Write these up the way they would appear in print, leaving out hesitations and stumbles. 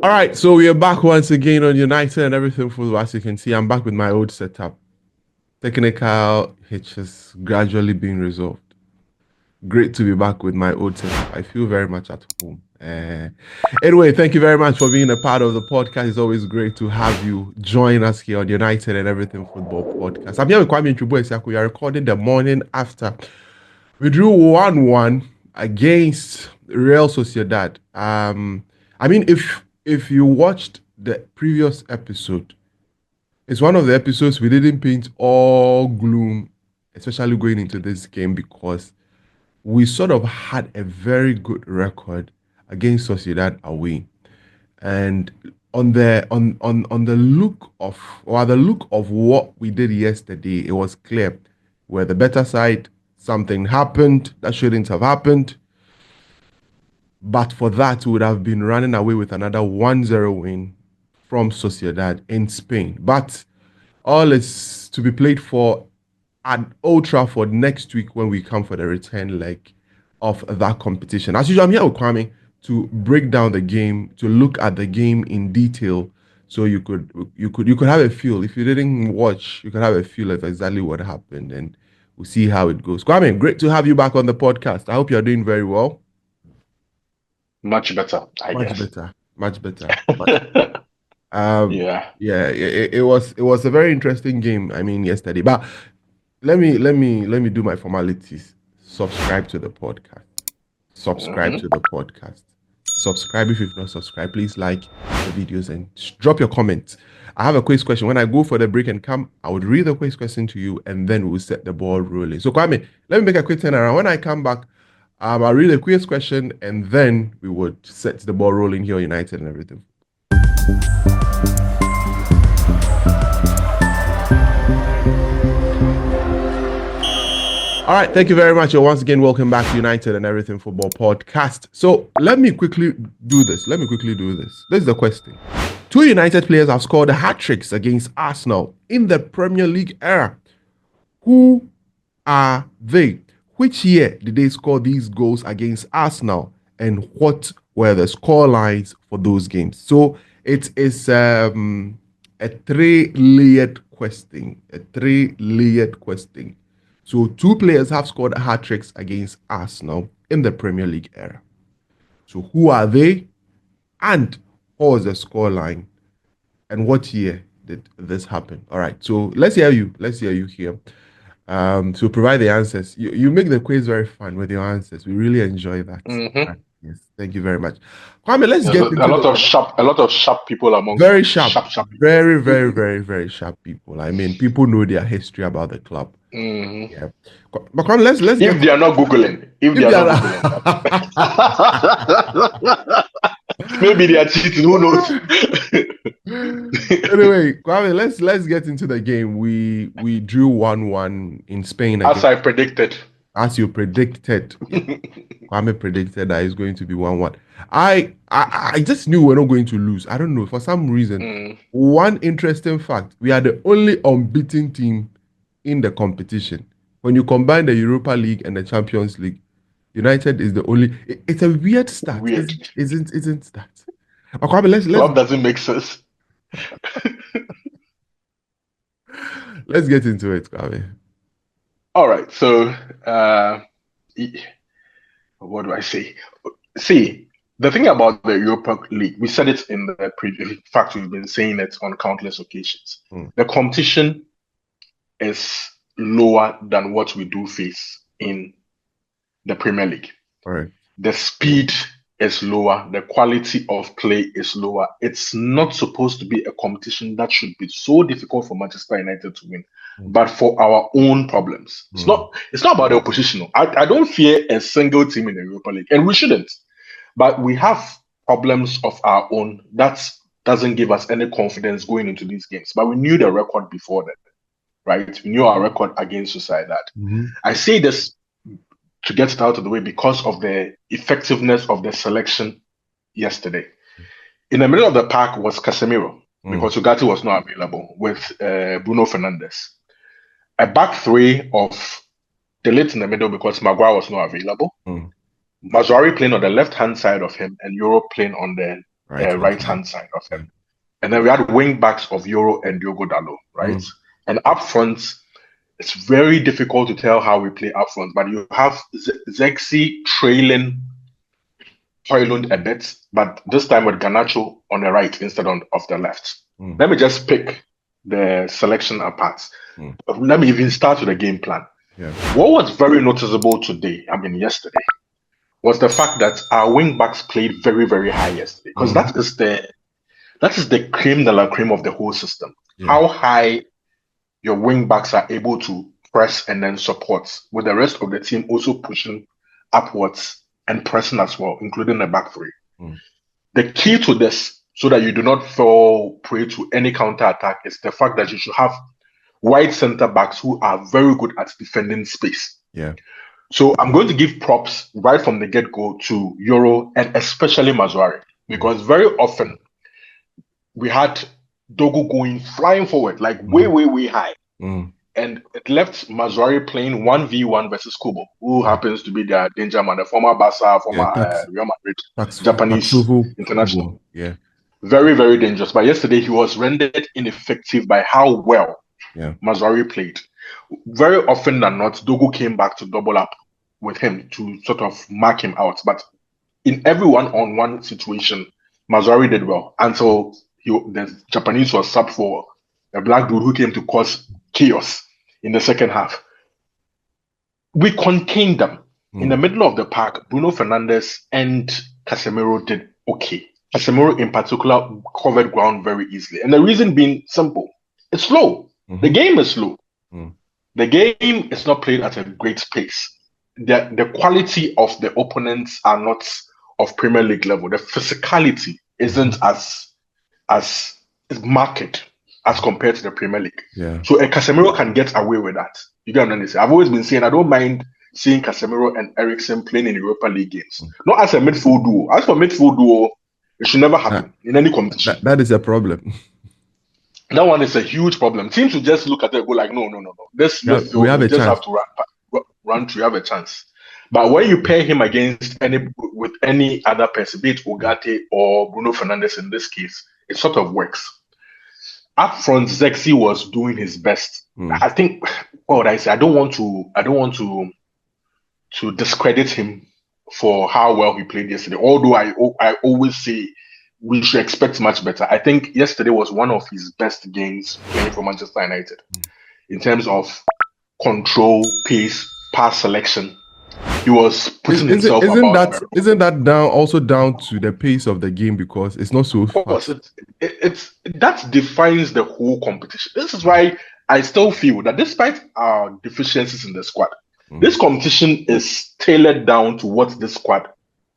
All right, so we are back once again on United and Everything Football. As you can see, I'm back with my old setup. Technical hitches gradually being resolved. Great to be back with my old setup. I feel very much at home. Anyway, thank you very much for being a part of the podcast. It's always great to have you join us here on United and Everything Football Podcast. I'm here with Kwame Nchubu. We are recording the morning after we drew 1-1 against Real Sociedad. I mean, if you watched the previous episode, it's one of the episodes we didn't paint all gloom, especially going into this game, because we sort of had a very good record against Sociedad away. And on the look of what we did yesterday, it was clear we're the better side. Something happened that shouldn't have happened. But for that, we would have been running away with another 1-0 win from Sociedad in Spain. But all is to be played for at Old Trafford next week when we come for the return leg of that competition. As usual, I'm here with Kwame to break down the game, to look at the game in detail, so you could have a feel. If you didn't watch, you could have a feel of exactly what happened, and we'll see how it goes. Kwame, great to have you back on the podcast. I hope you're doing very well. Much better, I guess. Much better. It was a very interesting game. I mean, yesterday. But let me do my formalities. Subscribe to the podcast. Subscribe if you've not subscribed. Please like the videos and drop your comments. I have a quiz question. When I go for the break and come, I would read the quiz question to you, and then we'll set the ball rolling. So Kwame, let me make a quick turnaround. When I come back, I'll read the quiz question, and then we would set the ball rolling here, United and Everything. All right, thank you very much. Once again, welcome back to United and Everything Football Podcast. So let me quickly do this. This is the question. 2 United players have scored hat-tricks against Arsenal in the Premier League era. Who are they? Which year did they score these goals against Arsenal, and what were the score lines for those games? So it is a three-layered question. So 2 players have scored hat-tricks against Arsenal in the Premier League era. So who are they, and what was the score line, and what year did this happen? All right, so let's hear you here. To provide the answers. You make the quiz very fun with your answers. We really enjoy that. Mm-hmm. Yes, thank you very much. Kwame, let's get into a lot of sharp people among very sharp, very, very, very, very sharp people. I mean, people know their history about the club. Mm-hmm. Yeah, but Kwame, let's if they are not googling, maybe they are cheating. Who knows? Anyway, Kwame, let's get into the game. We drew 1-1 in Spain. As I predicted. As you predicted. Kwame predicted that it's going to be 1-1. I just knew we're not going to lose. I don't know, for some reason. One interesting fact, we are the only unbeaten team in the competition. When you combine the Europa League and the Champions League, United is the only. It's a weird stat. Isn't that? Kwame, let's Club doesn't make sense. Let's get into it, Kwame. All right. So, what do I say? See, the thing about the Europa League, we said it in the previous. In fact, we've been saying it on countless occasions. The competition is lower than what we do face in the Premier League. All right. The speed is lower. The quality of play is lower. It's not supposed to be a competition that should be so difficult for Manchester United to win, but for our own problems. It's not about the opposition. I don't fear a single team in the Europa League, and we shouldn't. But we have problems of our own that doesn't give us any confidence going into these games. But we knew the record before that, right? We knew our record against Sociedad. I say this to get it out of the way because of the effectiveness of the selection yesterday. In the middle of the pack was Casemiro, because Ugarte was not available, with Bruno Fernandes. A back three of De Ligt in the middle because Maguire was not available. Mazuari playing on the left-hand side of him and Euro playing on the right hand side of him. And then we had wing backs of Euro and Diogo Dalot, right? And up front, it's very difficult to tell how we play up front, but you have Zexi trailing Højlund a bit, but this time with Garnacho on the right instead of the left. Let me just pick the selection apart. Let me even start with the game plan. What was very noticeable today, yesterday, was the fact that our wing backs played very, very high yesterday, because that is the creme de la creme of the whole system. How high your wing backs are able to press and then support, with the rest of the team also pushing upwards and pressing as well, including the back three. The key to this, so that you do not fall prey to any counter attack, is the fact that you should have wide center backs who are very good at defending space. So I'm going to give props right from the get-go to Euro and especially Mazuari, because very often we had Dogu going flying forward, like way, way, way high. And it left Mazuari playing 1v1 versus Kubo, who happens to be their danger man, the former Barca, former Real Madrid, Japanese international. Very, very dangerous. But yesterday he was rendered ineffective by how well Mazuari played. Very often than not, Dogu came back to double up with him to sort of mark him out. But in every one-on-one situation, Mazuari did well until the Japanese was subbed for a black dude who came to cause chaos in the second half. We contained them. In the middle of the park, Bruno Fernandes and Casemiro did okay. Casemiro in particular covered ground very easily. And the reason being simple. It's slow. The game is slow. The game is not played at a great pace. The quality of the opponents are not of Premier League level. The physicality isn't as marked as compared to the Premier League. So a Casemiro can get away with that. You get what I'm saying? I've always been saying I don't mind seeing Casemiro and Eriksen playing in Europa League games. Not as a midfield duo. As for midfield duo, it should never happen in any competition. That is a problem. That one is a huge problem. Teams will just look at it and go like, no. This midfield, we have a chance. Have to run to have a chance. But when you pair him against any other person, be it Ugarte or Bruno Fernandes in this case, it sort of works. Up front, Zexi was doing his best. I think, what would I say? I don't want to discredit him for how well he played yesterday. Although I always say we should expect much better. I think yesterday was one of his best games playing for Manchester United in terms of control, pace, pass selection. He was putting himself about. Isn't that also down to the pace of the game, because it's not so fast? That defines the whole competition. This is why I still feel that despite our deficiencies in the squad, this competition is tailored down to what this squad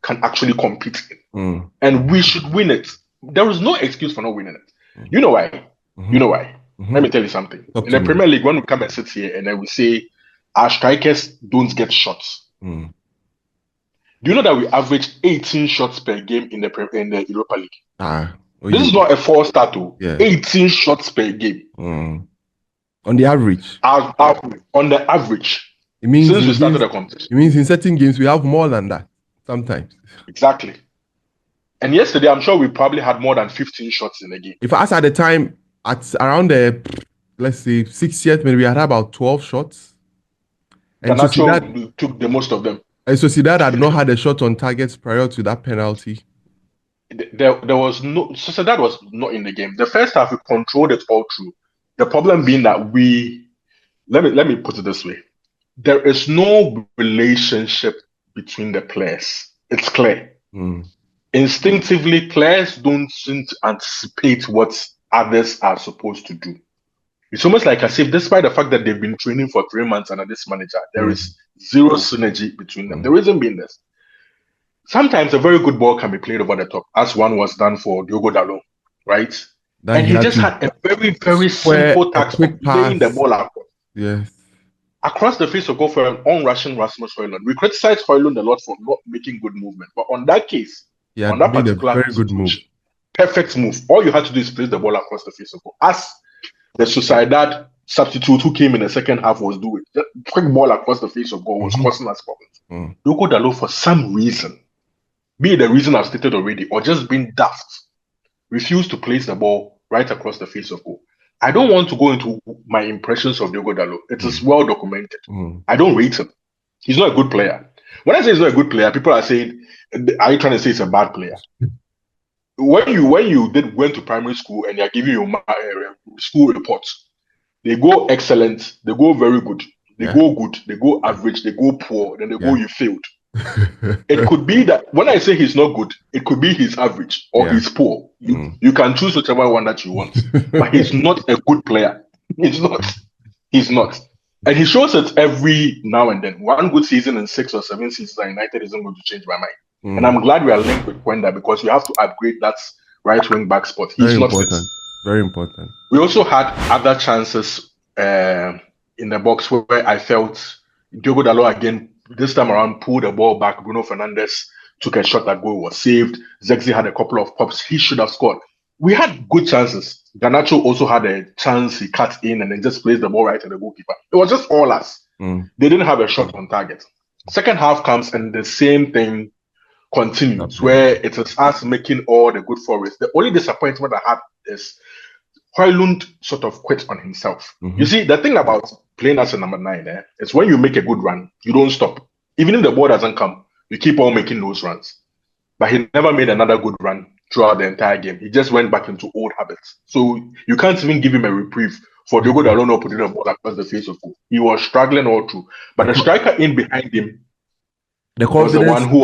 can actually compete in. And we should win it. There is no excuse for not winning it. You know why? You know why? Let me tell you something. In the Premier League, when we come and sit here and then we say our strikers don't get shots. Do you know that we average 18 shots per game in the Europa League? This is not a 4-star too. 18 shots per game. On the average. On the average. It means since we started the competition. It means in certain games we have more than that sometimes. Exactly. And yesterday, I'm sure we probably had more than 15 shots in the game. If us at the time, at around the, let's say, 60th minute, we had about 12 shots. And Garnacho took the most of them. And Sociedad had not had a shot on targets prior to that penalty. There was no... Sociedad was not in the game. The first half, we controlled it all through. The problem being that let me put it this way. There is no relationship between the players. It's clear. Instinctively, players don't seem to anticipate what others are supposed to do. It's almost like as if, despite the fact that they've been training for 3 months under this manager, there is zero synergy between them. The reason being this: sometimes a very good ball can be played over the top, as one was done for Diogo Dalot, right? And he just had a very, very simple task of playing the ball across the face of goal for an on-rushing Rasmus Højlund. We criticize Højlund a lot for not making good movement, but on that case, on that particular very good move, perfect move. All you had to do is place the ball across the face of goal, as the Sociedad substitute who came in the second half was doing. The quick ball across the face of goal was causing us problems. Diogo Dalot, for some reason, be it the reason I've stated already, or just being daft, refused to place the ball right across the face of goal. I don't want to go into my impressions of Diogo Dalot. It is well documented. I don't rate him. He's not a good player. When I say he's not a good player, people are saying, "Are you trying to say he's a bad player?" When you went to primary school and you're giving your school reports, they go excellent, they go very good, they go good, they go average, they go poor, then they go you failed. It could be that when I say he's not good, it could be he's average or he's poor. You can choose whichever one that you want, but he's not a good player. He's not. He's not. And he shows it every now and then. One good season in 6 or 7 seasons at United isn't going to change my mind. And I'm glad we are linked with Quenda because we have to upgrade that right wing back spot. He's Very not important. fit. Very important. We also had other chances in the box where I felt Diogo Dalot again this time around pulled the ball back. Bruno Fernandes took a shot, that goal was saved. Zexi had a couple of pops. He should have scored. We had good chances. Garnacho also had a chance. He cut in and then just placed the ball right at the goalkeeper. It was just all us. They didn't have a shot on target. Second half comes and the same thing continues, where it is us making all the good for it. The only disappointment I had is Højlund sort of quit on himself. You see, the thing about playing as a number 9 is when you make a good run, you don't stop. Even if the ball doesn't come, you keep on making those runs. But he never made another good run throughout the entire game. He just went back into old habits. So you can't even give him a reprieve for Diogo Dalot not putting the ball across the face of goal. He was struggling all through. But the striker in behind him, the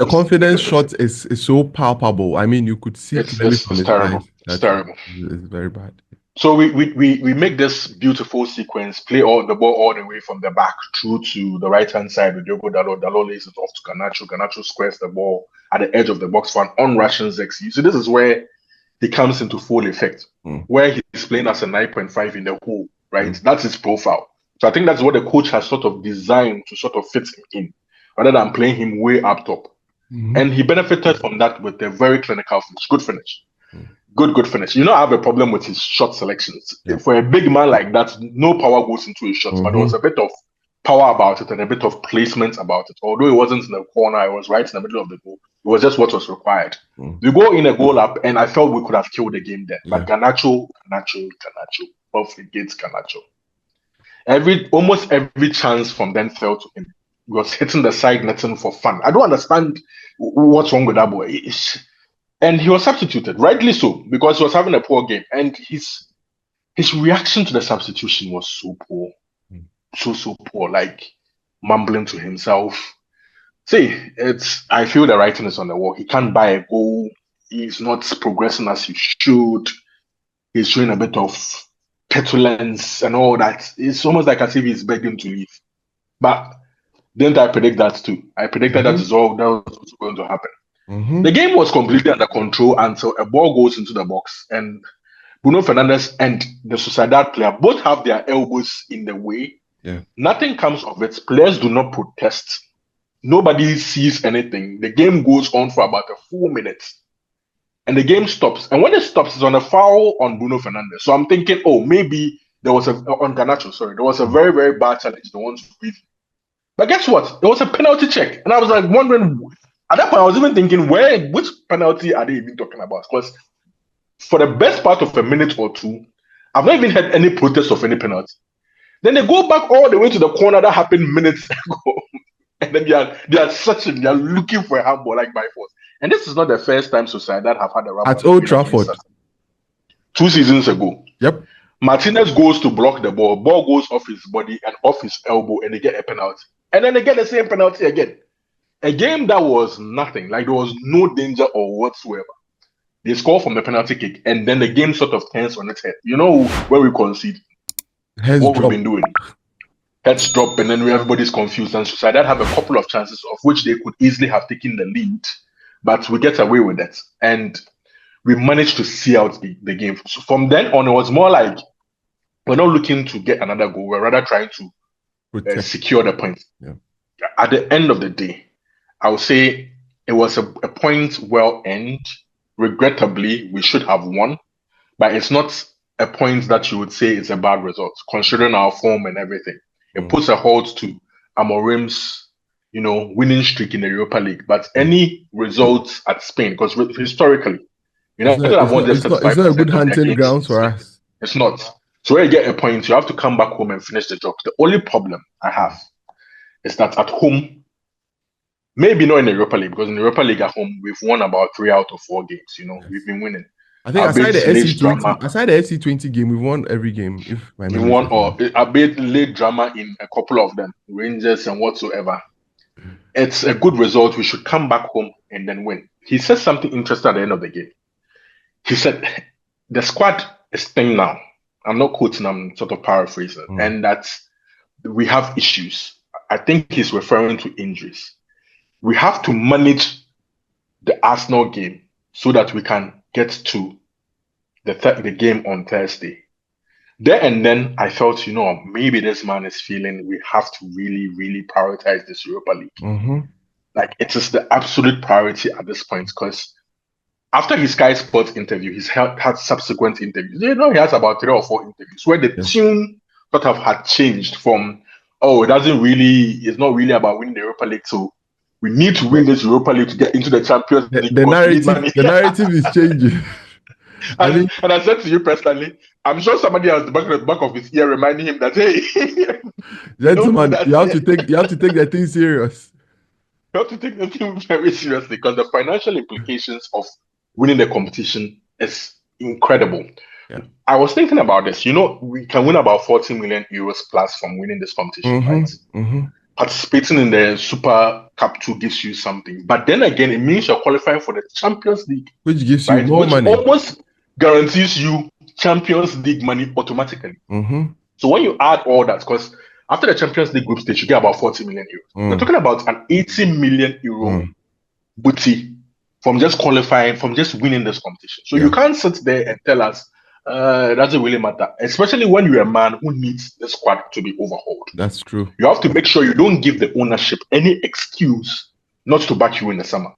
confidence shot is so palpable. I mean, you could see it's terrible. It's terrible. It's very bad. So we make this beautiful sequence, play the ball all the way from the back through to the right-hand side with Diogo Dalot. Dalot lays it off to Garnacho. Garnacho squares the ball at the edge of the box for an on-rushing Zexi. So this is where he comes into full effect, where he's playing as a 9.5 in the hole, right? That's his profile. So I think that's what the coach has sort of designed to sort of fit him in, rather than playing him way up top. And he benefited from that with a very clinical finish, good finish. Good finish. I have a problem with his shot selections. For a big man like that, no power goes into his shots, but there was a bit of power about it and a bit of placement about it. Although it wasn't in the corner, it was right in the middle of the goal. It was just what was required. We go in a goal up, and I felt we could have killed the game there. But Garnacho, off against Garnacho. Almost every chance from then fell to him. He was hitting the side netting for fun. I don't understand what's wrong with that boy. And he was substituted, rightly so, because he was having a poor game. And his reaction to the substitution was so poor. So poor, like mumbling to himself. I feel the writing is on the wall. He can't buy a goal. He's not progressing as he should. He's showing a bit of petulance and all that. It's almost like as if he's begging to leave. But didn't I predict that too? I predicted that was also going to happen. The game was completely under control until a ball goes into the box and Bruno Fernandes and the Sociedad player both have their elbows in the way. Nothing comes of it. Players do not protest. Nobody sees anything. The game goes on for about a full minute. And the game stops. And when it stops, it's on a foul on Bruno Fernandes. So I'm thinking, maybe there was on Garnacho, there was a very, very bad challenge. The ones with. But guess what? There was a penalty check. And I was like wondering, at that point, I was even thinking, which penalty are they even talking about? Because for the best part of a minute or two, I've not even had any protest of any penalty. Then they go back all the way to the corner that happened minutes ago. And then they are looking for a handball like by force. And this is not the first time Sociedad have had a run at Old Trafford. 2 seasons ago. Yep. Martinez goes to block the ball. Ball goes off his body and off his elbow, and they get a penalty. And then they get the same penalty again. A game that was nothing, like there was no danger or whatsoever. They score from the penalty kick, and then the game sort of turns on its head. When we concede, we've been doing. Heads drop, and then everybody's confused. And Sociedad have a couple of chances of which they could easily have taken the lead, but we get away with that. And we managed to see out the game. So from then on, it was more like we're not looking to get another goal. We're rather trying to secure the point. At the end of the day, I would say it was a point well earned. Regrettably, we should have won, but it's not a point that you would say is a bad result, considering our form and everything. It puts a halt to Amorim's, winning streak in the Europa League. But any results at Spain, because historically, United have won just It's not a good 35% of their hunting games ground this for year. us. It's not. So when you get a point, you have to come back home and finish the job. The only problem I have is that at home, maybe not in the Europa League, because in the Europa League at home, we've won about 3 out of 4 games. Yes. We've been winning. I think I bet late drama. Aside the SC20 game, we won every game, if my We memory won, serves me. or I bet late drama in a couple of them, Rangers and whatsoever. It's a good result. We should come back home and then win. He said something interesting at the end of the game. He said, the squad is thin now. I'm not quoting, I'm sort of paraphrasing, and that we have issues. I think he's referring to injuries. We have to manage the Arsenal game so that we can get to the game on Thursday. There and then, I felt, maybe this man is feeling we have to really, really prioritize this Europa League. Like, it is the absolute priority at this point, because after his Sky Sports interview, he's had subsequent interviews. He has about 3 or 4 interviews where the tune sort of had changed from, it's not really about winning the Europa League, so we need to win this Europa League to get into the Champions League. The narrative is changing. And I said to you personally, I'm sure somebody has the back of his ear reminding him that, hey, gentlemen, you have to take the thing serious. You have to take the thing very seriously, because the financial implications of winning the competition is incredible. Yeah. I was thinking about this. We can win about 40 million euros plus from winning this competition, right? Participating in the Super Cup 2 gives you something. But then again, it means you're qualifying for the Champions League. Which gives you more money. Almost guarantees you Champions League money automatically. So when you add all that, because after the Champions League group stage, you get about 40 million euros. We're talking about an 80 million euro booty from just qualifying, from just winning this competition. So you can't sit there and tell us it doesn't really matter, especially when you're a man who needs the squad to be overhauled. That's true. You have to make sure you don't give the ownership any excuse not to back you in the summer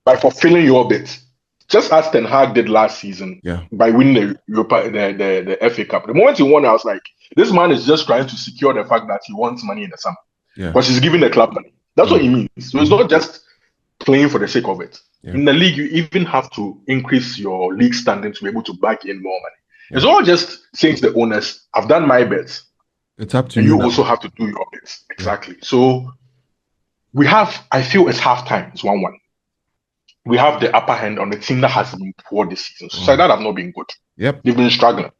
by fulfilling your bit. Just as Ten Hag did last season by winning the Europa, the FA Cup. The moment he won, I was like, this man is just trying to secure the fact that he wants money in the summer. Because he's giving the club money. That's what he means. So it's not just playing for the sake of it. In the league, you even have to increase your league standing to be able to back in more money. It's not just saying to the owners, I've done my bets. It's up to you. You also have to do your bets. Exactly. So I feel it's halftime. It's 1-1. We have the upper hand on the team that has been poor this season. SOCIEDAD have not been good. They've been struggling.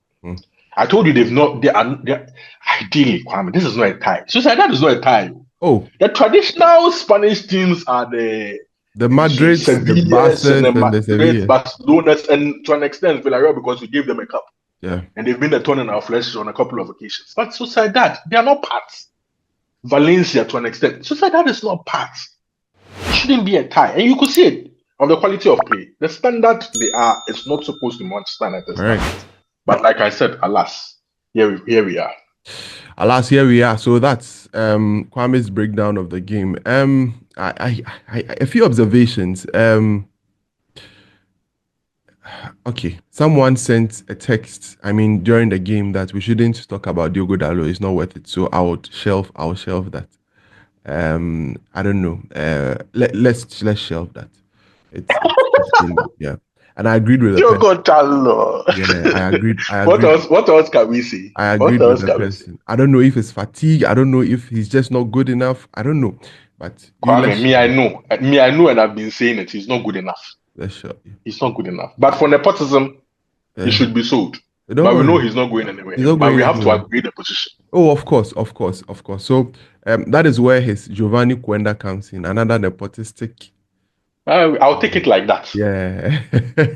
I told you they're ideally, Kwame, this is not a tie. SOCIEDAD is not a tie. The traditional Spanish teams are the Madrids, the Barças, and the Sevilla. Barcelona, and to an extent, Villarreal, because we gave them a cup. Yeah. And they've been a thorn in our flesh on a couple of occasions. But SOCIEDAD, they are not parts. Valencia, to an extent. SOCIEDAD is not parts. It shouldn't be a tie. And you could see it on the quality of play. The standard they are is not supposed to be Manchester United. Right. But like I said, alas, here we are. Alas, here we are. So that's Kwame's breakdown of the game. A few observations. Okay, someone sent a text, during the game, that we shouldn't talk about Diogo Dalot. It's not worth it. So I'll shelve that. I don't know. Let's shelve that. It's yeah. And I agreed with Diogo Dalot. Yeah, I agreed. What else can we say? I agreed with the person. I don't know if it's fatigue. I don't know if he's just not good enough. I don't know. But I know, and I've been saying it. He's not good enough. He's not good enough. But for nepotism, he should be sold. But we know he's not going anywhere. But we have to agree the position. Oh, of course. So that is where his Giovanni Quenda comes in. Another nepotistic. I'll take it like that. Yeah.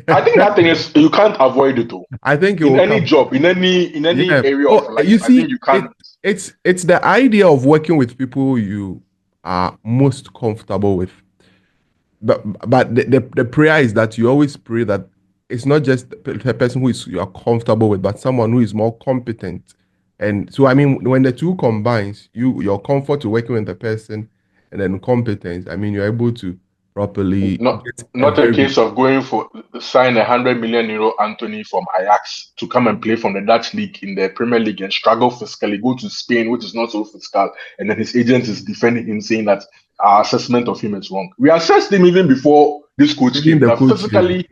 I think that thing is, you can't avoid it though. I think in any job, in any area of life, you see, I think you can't. It's the idea of working with people you are most comfortable with. But the prayer is that you always pray that it's not just the person who you are comfortable with, but someone who is more competent. And so, when the two combines, your comfort to working with the person and then competence, you're able to properly. Not a case of going for sign 100 million euro Anthony from Ajax to come and play from the Dutch league in the Premier League and struggle fiscally, go to Spain, which is not so fiscal, and then his agent is defending him, saying that our assessment of him is wrong. We assessed him even before this coach came. Physically,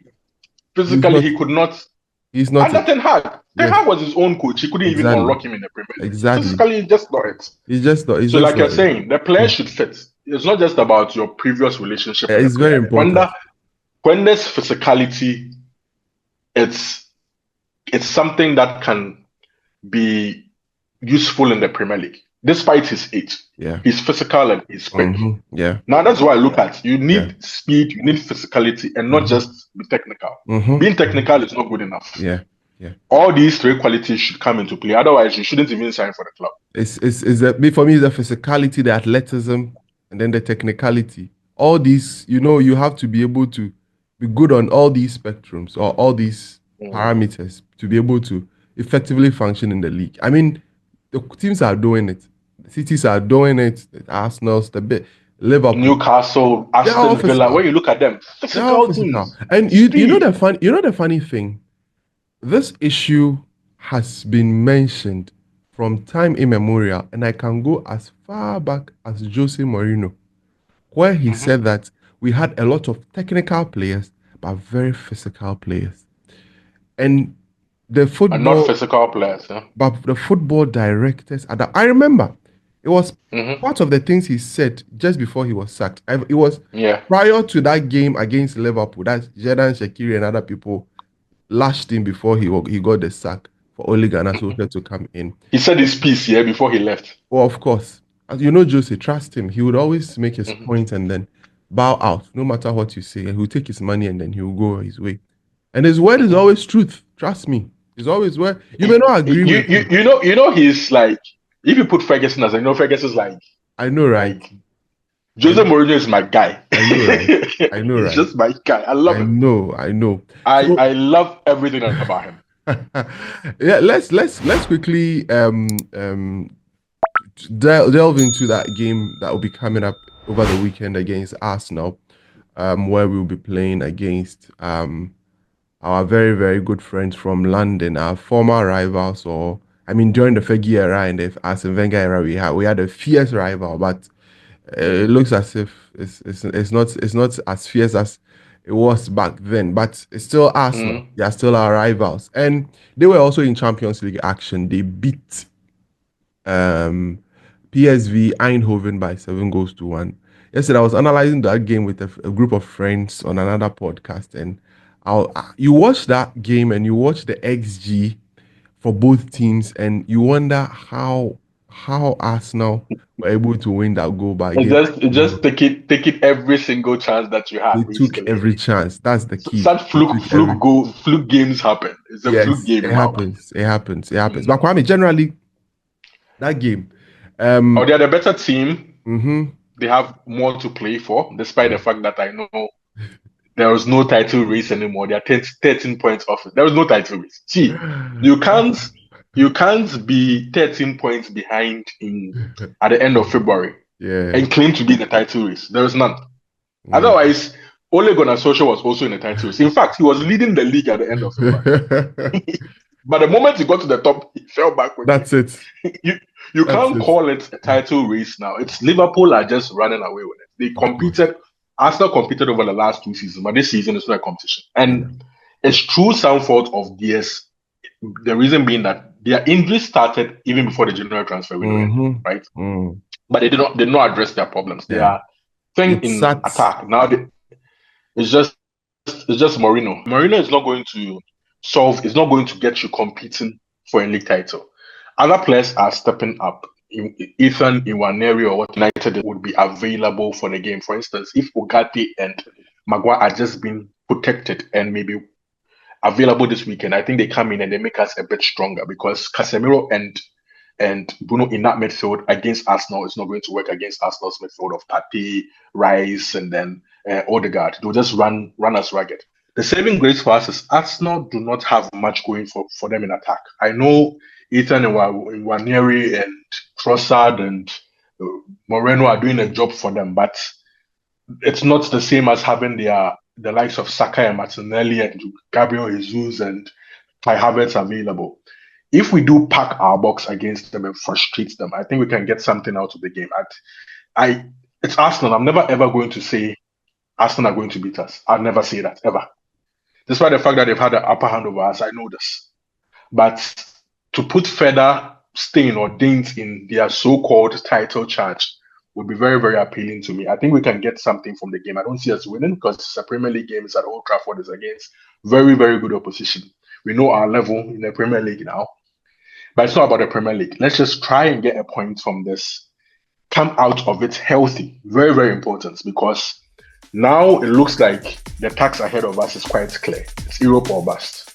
He's Physically, not. he could not. He's not Under it. Ten Hag, Ten Yes, Hag was his own coach. He couldn't even exactly. unlock him in the Premier League. Exactly. Physically, just not it. He's just not. He's So, just like you're not it. saying, the player should fit. It's not just about your previous relationship with the It's very player. important. When there's physicality, it's something that can be useful in the Premier League, despite his age. Yeah. He's physical and he's quick. Yeah. Now that's why I look at you need Yeah. speed, you need physicality, and not just be technical. Being technical is not good enough. Yeah. Yeah. All these three qualities should come into play. Otherwise, you shouldn't even sign for the club. It's for me, the physicality, the athleticism, and then the technicality. All these, you have to be able to be good on all these spectrums or all these parameters to be able to effectively function in the league. I mean, the teams are doing it. The cities are doing it. The Arsenal's, Liverpool. Newcastle, Aston Villa. When you look at them, physical teams. And you know the funny thing, this issue has been mentioned from time immemorial, and I can go as far back as Jose Mourinho, where he said that we had a lot of technical players, but very physical players. And the football, and not physical players, but the football directors. I remember it was part of the things he said just before he was sacked. It was prior to that game against Liverpool that Xherdan Shaqiri and other people lashed him before he got the sack for Ole Gunnar Solskjaer to come in. He said his piece before he left. Well, of course. As you know, Jose, trust him. He would always make his point and then bow out, no matter what you say. And he'll take his money and then he'll go his way. And his word is always truth. Trust me. It's always where you may not agree with him. You know, he's like, if you put Ferguson as, Ferguson's like, I know, right? Like, Jose Mourinho is my guy. I know, right? I know, right? He's just my guy. I love him. I know. I love everything about him. Yeah, let's quickly delve into that game that will be coming up over the weekend against Arsenal, where we'll be playing against our very, very good friends from London, our former rivals, during the Fergie era and the Arsene Wenger era, we had a fierce rival, but it looks as if it's not as fierce as it was back then, but it's still Arsenal. They are still our rivals, and they were also in Champions League action. They beat PSV Eindhoven by 7-1. Yesterday, I was analyzing that game with a group of friends on another podcast, and you watch that game and you watch the XG for both teams, and you wonder how Arsenal were able to win that goal by just take it every single chance that you have. They took every chance. That's the key. Such fluke games happen. It's a fluke game. It happens. But Kwame, generally, that game. They are the better team. They have more to play for, despite the fact that I know there was no title race anymore. They are 13 points off. There was no title race. See, you can't be 13 points behind at the end of February and claim to be in the title race. There is none. Otherwise, Ole Gunnar Solskjaer was also in the title race. In fact, he was leading the league at the end of February. But the moment he got to the top, he fell backward. That's it. You can't call it a title race now. It's Liverpool are just running away with it. They competed. Arsenal competed over the last 2 seasons, but this season is not a competition. And it's through some fault of theirs. The reason being that their injuries started even before the January transfer window, right? But they did not address their problems. They are in attack now. It's just Mourinho. Mourinho is not going to solve. It's not going to get you competing for a league title. Other players are stepping up. Ethan Nwaneri or what United would be available for the game. For instance, if Ugarte and Maguire are just being protected and maybe available this weekend, I think they come in and they make us a bit stronger, because Casemiro and Bruno in that midfield against Arsenal is not going to work against Arsenal's midfield of Partey, Rice, and then Odegaard. They'll just run us ragged. The saving grace for us is Arsenal do not have much going for them in attack. I know Ethan Nwaneri and Trossard and Moreno are doing a job for them, but it's not the same as having the likes of Saka and Martinelli and Gabriel Jesus and Kai Havertz available. If we do pack our box against them and frustrate them, I think we can get something out of the game. It's Arsenal. I'm never ever going to say Arsenal are going to beat us. I'll never say that, ever. Despite the fact that they've had the upper hand over us, I know this. But to put further stain or dent in their so-called title charge would be very, very appealing to me. I think we can get something from the game. I don't see us winning because it's a Premier League game. It's at Old Trafford. It's against very, very good opposition. We know our level in the Premier League now. But it's not about the Premier League. Let's just try and get a point from this. Come out of it healthy. Very, very important because now it looks like the task ahead of us is quite clear. It's Europa or bust.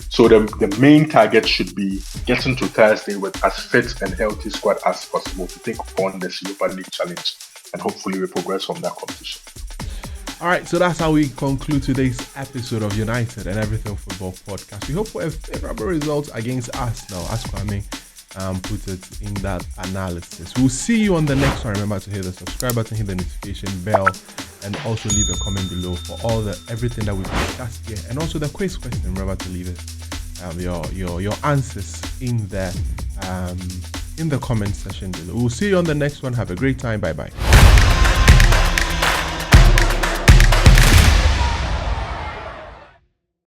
So the main target should be getting to Thursday with as fit and healthy squad as possible to take on this Europa League challenge, and hopefully we progress from that competition. All right, so that's how we conclude today's episode of United and Everything Football Podcast. We hope for a favorable result against Arsenal, as Kwame put it in that analysis. We'll see you on the next one. Remember to hit the subscribe button, hit the notification bell, and also leave a comment below for everything that we've discussed here, and also the quiz question. Remember to leave it your answers in the comment section below. We'll see you on the next one. Have a great time. Bye bye.